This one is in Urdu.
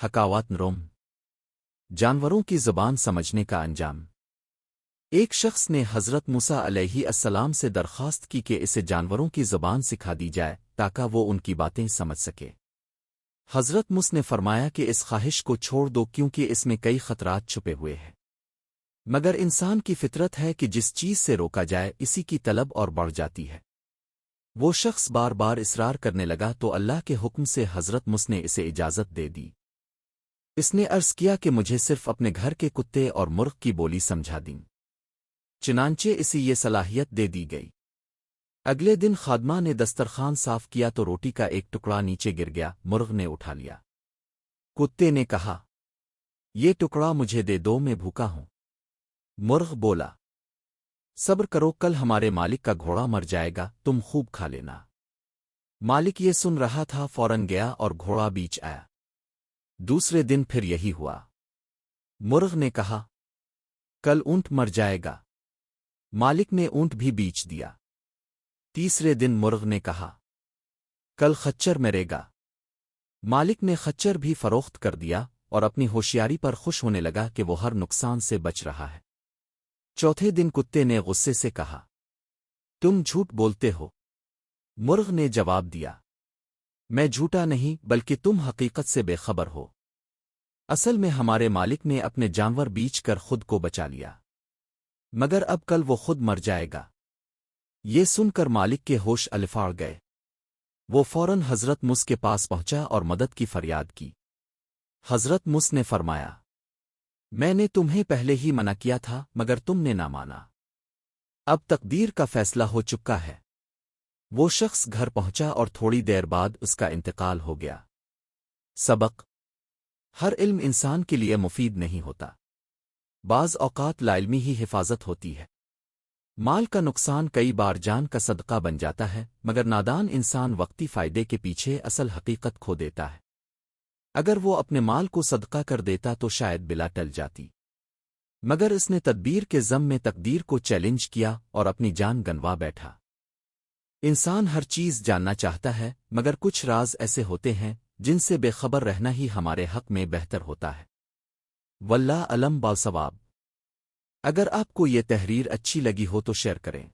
حکاوات نروم جانوروں کی زبان سمجھنے کا انجام۔ ایک شخص نے حضرت موسیٰ علیہ السلام سے درخواست کی کہ اسے جانوروں کی زبان سکھا دی جائے تاکہ وہ ان کی باتیں سمجھ سکے۔ حضرت موسیٰ نے فرمایا کہ اس خواہش کو چھوڑ دو کیونکہ اس میں کئی خطرات چھپے ہوئے ہیں، مگر انسان کی فطرت ہے کہ جس چیز سے روکا جائے اسی کی طلب اور بڑھ جاتی ہے۔ وہ شخص بار بار اصرار کرنے لگا تو اللہ کے حکم سے حضرت موسیٰ نے اسے اجازت دے دی۔ اس نے عرض کیا کہ مجھے صرف اپنے گھر کے کتے اور مرغ کی بولی سمجھا دیں، چنانچہ اسے یہ صلاحیت دے دی گئی۔ اگلے دن خادمہ نے دسترخوان صاف کیا تو روٹی کا ایک ٹکڑا نیچے گر گیا، مرغ نے اٹھا لیا۔ کتے نے کہا، یہ ٹکڑا مجھے دے دو، میں بھوکا ہوں۔ مرغ بولا، صبر کرو، کل ہمارے مالک کا گھوڑا مر جائے گا، تم خوب کھا لینا۔ مالک یہ سن رہا تھا، فوراً گیا اور گھوڑا بیچ آیا۔ دوسرے دن پھر یہی ہوا۔ مرغ نے کہا، کل اونٹ مر جائے گا۔ مالک نے اونٹ بھی بیچ دیا۔ تیسرے دن مرغ نے کہا، کل خچر مرے گا۔ مالک نے خچر بھی فروخت کر دیا اور اپنی ہوشیاری پر خوش ہونے لگا کہ وہ ہر نقصان سے بچ رہا ہے۔ چوتھے دن کتے نے غصے سے کہا، تم جھوٹ بولتے ہو۔ مرغ نے جواب دیا، میں جھوٹا نہیں بلکہ تم حقیقت سے بے خبر ہو۔ اصل میں ہمارے مالک نے اپنے جانور بیچ کر خود کو بچا لیا، مگر اب کل وہ خود مر جائے گا۔ یہ سن کر مالک کے ہوش الفاڑ گئے۔ وہ فوراً حضرت موسیٰ کے پاس پہنچا اور مدد کی فریاد کی۔ حضرت موسیٰ نے فرمایا، میں نے تمہیں پہلے ہی منع کیا تھا مگر تم نے نہ مانا۔ اب تقدیر کا فیصلہ ہو چکا ہے۔ وہ شخص گھر پہنچا اور تھوڑی دیر بعد اس کا انتقال ہو گیا۔ سبق: ہر علم انسان کے لیے مفید نہیں ہوتا، بعض اوقات لاعلمی ہی حفاظت ہوتی ہے۔ مال کا نقصان کئی بار جان کا صدقہ بن جاتا ہے، مگر نادان انسان وقتی فائدے کے پیچھے اصل حقیقت کھو دیتا ہے۔ اگر وہ اپنے مال کو صدقہ کر دیتا تو شاید بلا ٹل جاتی، مگر اس نے تدبیر کے ضم میں تقدیر کو چیلنج کیا اور اپنی جان گنوا بیٹھا۔ انسان ہر چیز جاننا چاہتا ہے، مگر کچھ راز ایسے ہوتے ہیں جن سے بے خبر رہنا ہی ہمارے حق میں بہتر ہوتا ہے۔ واللہ علم بالصواب۔ اگر آپ کو یہ تحریر اچھی لگی ہو تو شیئر کریں۔